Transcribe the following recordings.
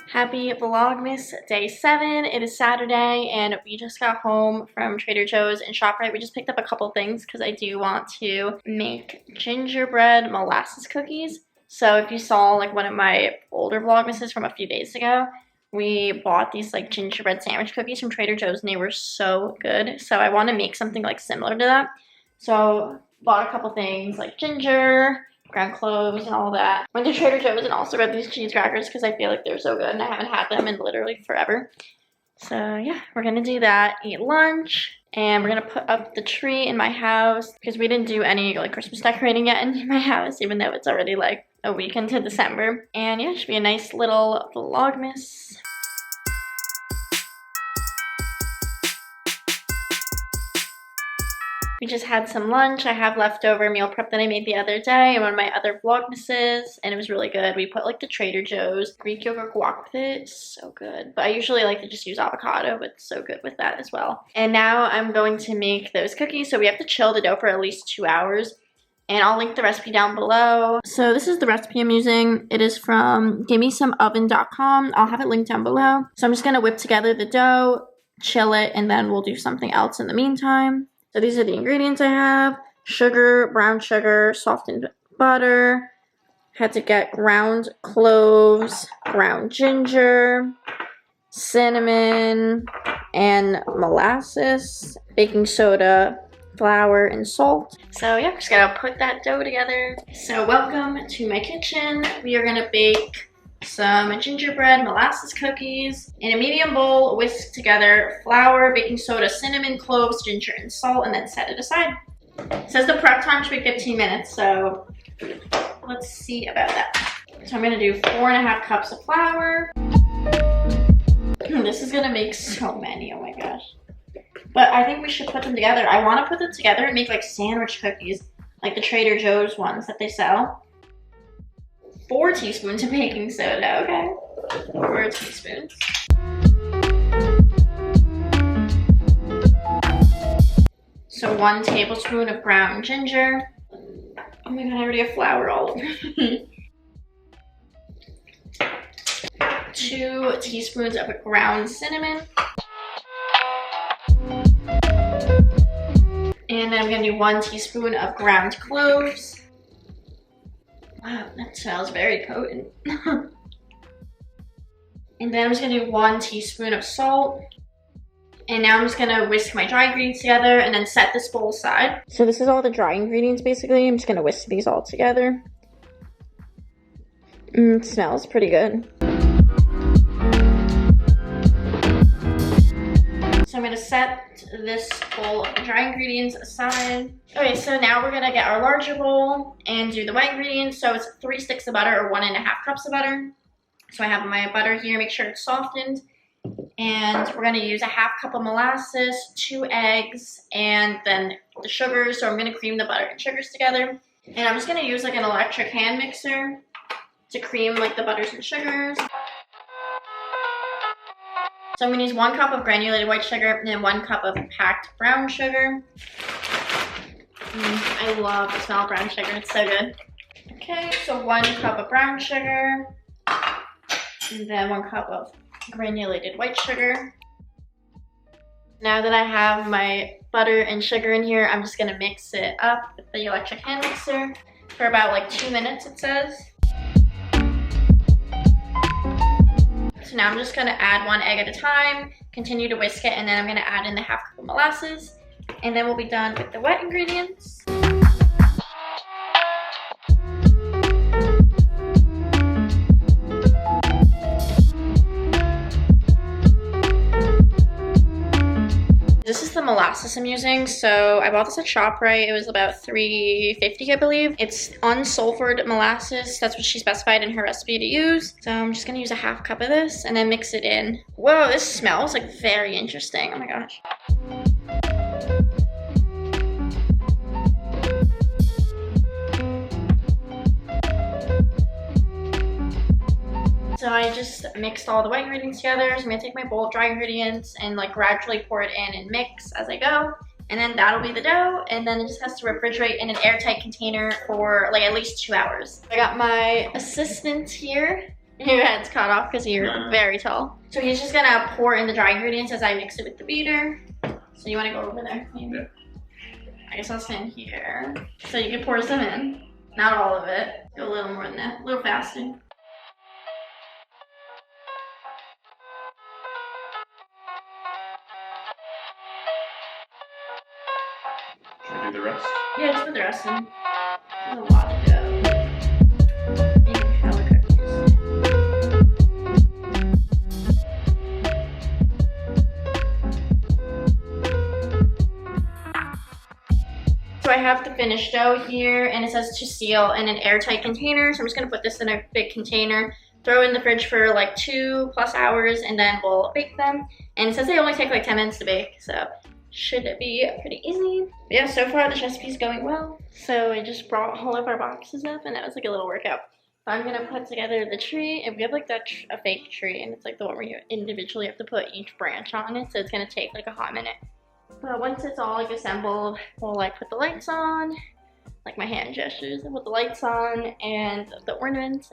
Happy Vlogmas Day 7. It is Saturday and we just got home from Trader Joe's and ShopRite. We just picked up a couple things because I do want to make gingerbread molasses cookies. So if you saw like one of my older Vlogmases from a few days ago, we bought these like gingerbread sandwich cookies from Trader Joe's and they were so good. So I want to make something like similar to that. So bought a couple things like ginger, ground cloves and all that. Went to Trader Joe's and also got these cheese crackers because I feel like they're so good and I haven't had them in literally forever. So yeah, we're gonna do that, eat lunch, and we're gonna put up the tree in my house because we didn't do any like Christmas decorating yet in my house, even though it's already like a week into December. And yeah, it should be a nice little Vlogmas. We just had some lunch. I have leftover meal prep that I made the other day and one of my other Vlogmases, and it was really good. We put like the Trader Joe's Greek yogurt guac with it. It's so good. But I usually like to just use avocado, but it's so good with that as well. And now I'm going to make those cookies. So we have to chill the dough for at least 2 hours. And I'll link the recipe down below. So this is the recipe I'm using. It is from givemesomeoven.com. I'll have it linked down below. So I'm just going to whip together the dough, chill it, and then we'll do something else in the meantime. So these are the ingredients I have. Sugar, brown sugar, softened butter. Had to get ground cloves, ground ginger, cinnamon, and molasses, baking soda, flour, and salt. So yeah, just gotta put that dough together. So welcome to my kitchen. We are gonna bake some gingerbread molasses cookies. In a medium bowl, whisk together flour, baking soda, cinnamon, cloves, ginger, and salt, and then set it aside. It says the prep time should be 15 minutes, so let's see about that. So I'm gonna do 4.5 cups of flour. This is gonna make so many, oh my gosh. But I think we should put them together. I wanna put them together and make like sandwich cookies, like the Trader Joe's ones that they sell. 4 teaspoons of baking soda, okay. 4 teaspoons. So 1 tablespoon of ground ginger. Oh my god, I already have flour all over. 2 teaspoons of ground cinnamon. And then I'm gonna do 1 teaspoon of ground cloves. Wow, that smells very potent. And then I'm just gonna do 1 teaspoon of salt. And now I'm just gonna whisk my dry ingredients together and then set this bowl aside. So this is all the dry ingredients basically. I'm just gonna whisk these all together. It smells pretty good. So I'm gonna set this bowl of dry ingredients aside. Okay, so now we're gonna get our larger bowl and do the wet ingredients. So it's 3 sticks of butter or 1.5 cups of butter. So I have my butter here, make sure it's softened. And we're gonna use 1/2 cup of molasses, 2 eggs, and then the sugar. So I'm gonna cream the butter and sugars together. And I'm just gonna use like an electric hand mixer to cream like the butters and sugars. So I'm gonna use 1 cup of granulated white sugar and then 1 cup of packed brown sugar. I love the smell of brown sugar, it's so good. Okay, so 1 cup of brown sugar and then 1 cup of granulated white sugar. Now that I have my butter and sugar in here, I'm just gonna mix it up with the electric hand mixer for about like 2 minutes, it says. So now I'm just gonna add 1 egg at a time, continue to whisk it, and then I'm gonna add in the 1/2 cup of molasses, and then we'll be done with the wet ingredients. This is the molasses I'm using. So I bought this at ShopRite. It was about $3.50, I believe. It's unsulfured molasses. That's what she specified in her recipe to use. So I'm just gonna use 1/2 cup of this and then mix it in. Whoa, this smells like very interesting. Oh my gosh. So I just mixed all the wet ingredients together. So I'm gonna take my bowl of dry ingredients and like gradually pour it in and mix as I go. And then that'll be the dough, and then it just has to refrigerate in an airtight container for like at least 2 hours. I got my assistant here. Your head's cut off because you're very tall. So he's just gonna pour in the dry ingredients as I mix it with the beater. So you wanna go over there, maybe? Yeah. I guess I'll stand here. So you can pour some in. Not all of it. Go a little more than that, a little faster. Should I do the rest? Yeah, just put the rest in. There's a lot of dough. Making hella cookies. So I have the finished dough here, and it says to seal in an airtight container. So I'm just gonna put this in a big container, throw it in the fridge for like 2+ hours, and then we'll bake them. And it says they only take like 10 minutes to bake, so should be pretty easy. But yeah, so far this recipe's going well. So I just brought all of our boxes up, and that was like a little workout. So I'm gonna put together the tree, and we have like a fake tree, and it's like the one where you individually have to put each branch on it, so it's gonna take like a hot minute. But once it's all like assembled, we'll like put the lights on, like my hand gestures, and put the lights on and the ornaments.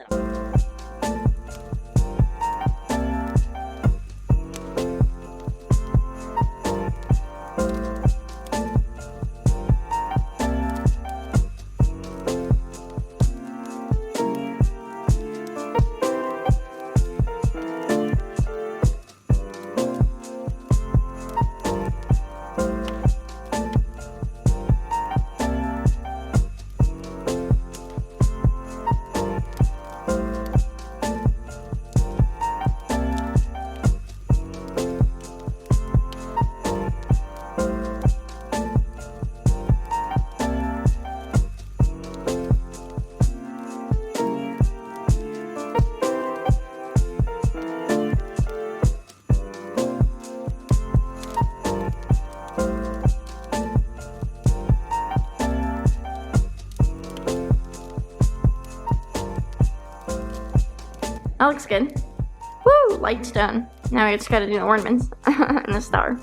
That looks good. Woo! Lights done. Now we just gotta do the ornaments and the star.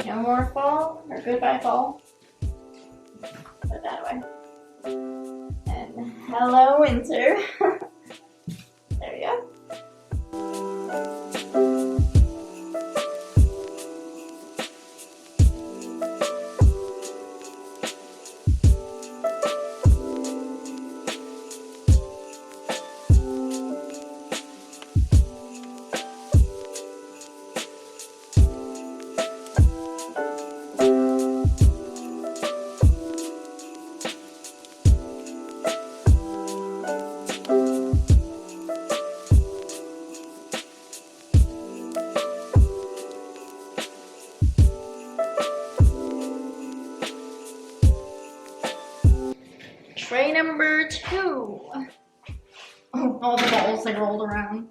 No more fall, or goodbye fall. Put it that way. And hello winter. There we go. Tray number 2. Oh, all the balls like rolled around.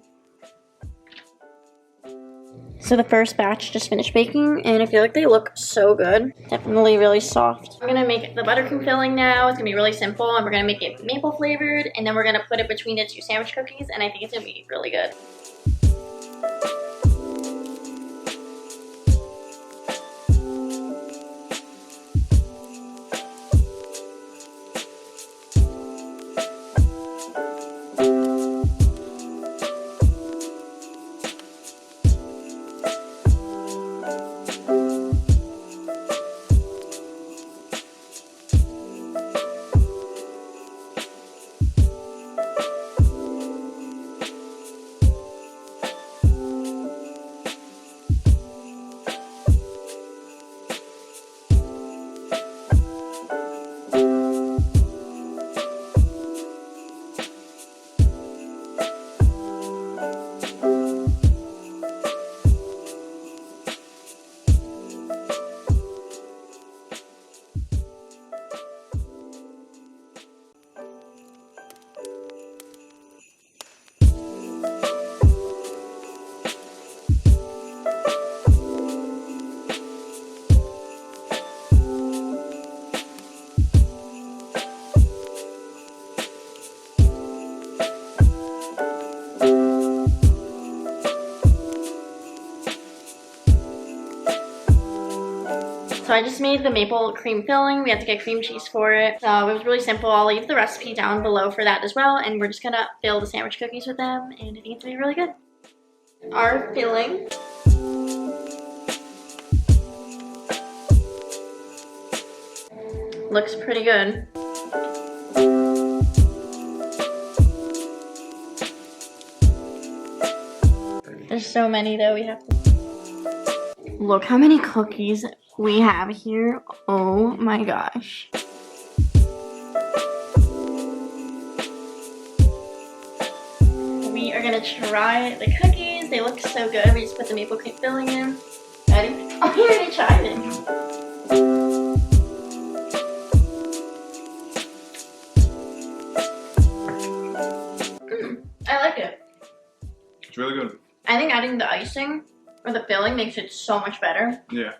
So the first batch just finished baking, and I feel like they look so good. Definitely really soft. I'm gonna make the buttercream filling now. It's gonna be really simple, and we're gonna make it maple flavored, and then we're gonna put it between the 2 sandwich cookies, and I think it's gonna be really good. So I just made the maple cream filling. We had to get cream cheese for it. So it was really simple. I'll leave the recipe down below for that as well. And we're just gonna fill the sandwich cookies with them, and I think it's gonna be really good. Our filling. Looks pretty good. There's so many though, we have to... Look how many cookies we have here. Oh my gosh. We are gonna try the cookies. They look so good. We just put the maple cream filling in. Ready? Oh, you already tried it. I like it. It's really good. I think adding the icing or the filling makes it so much better. Yeah.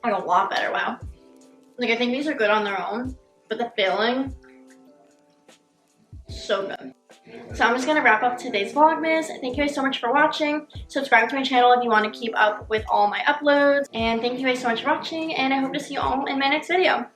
Like a lot better, wow. Like I think these are good on their own, but the filling, so good. So I'm just gonna wrap up today's Vlogmas. Thank you guys so much for watching. Subscribe to my channel if you want to keep up with all my uploads. And thank you guys so much for watching, and I hope to see you all in my next video.